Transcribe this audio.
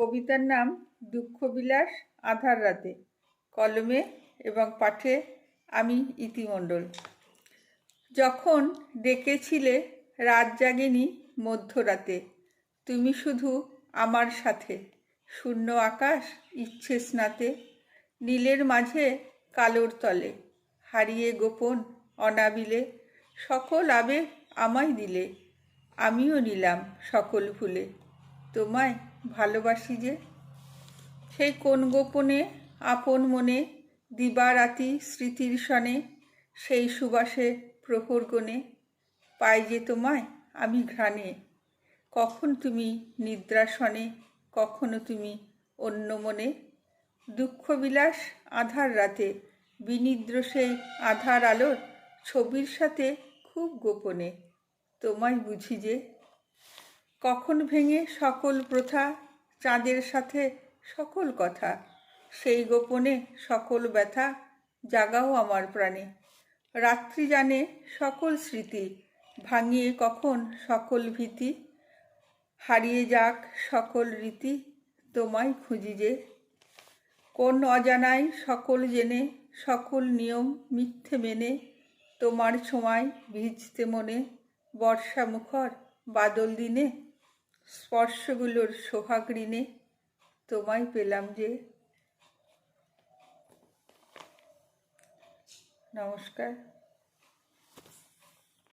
কবিতার নাম দুঃখবিলাস আধার রাতে। কলমে এবং পাঠে আমি ইতি মণ্ডল। যখন ডেকেছিলে রাত জাগেনি মধ্যরাতে, তুমি শুধু আমার সাথে। শূন্য আকাশ ইচ্ছে স্নাতে, নীলের মাঝে কালোর তলে, হারিয়ে গোপন অনাবিলে সকল আবেগ আমায় দিলে। আমিও নিলাম সকল ভুলে, তোমায় ভালোবাসি যে। সেই কোন গোপনে আপন মনে, দিবারাতি স্মৃতির সনে, সেই সুবাসে প্রহর গণে পাই যে তোমায় আমি ঘ্রাণে। কখন তুমি নিদ্রাসনে, কখনো তুমি অন্য মনে। দুঃখবিলাস আধার রাতে, বিনিদ্র সেই আধার আলোর ছবির সাথে খুব গোপনে তোমায় বুঝি যে। কখন ভেঙে সকল প্রথা, চাঁদের সাথে সকল কথা, সেই গোপনে সকল ব্যথা জাগাও আমার প্রাণে। রাত্রি জানে সকল স্মৃতি, ভাঙিয়ে কখন সকল ভীতি, হারিয়ে যাক সকল রীতি, তোমায় খুঁজি যে। কোন অজানায় সকল জেনে, সকল নিয়ম মিথ্যে মেনে, তোমার ছোঁয়ায় ভিজতে মনে, বর্ষা মুখর বাদল দিনে, স্পর্শগুলোর সোহাগ ঋণে তোমায় পেলাম যে। নমস্কার।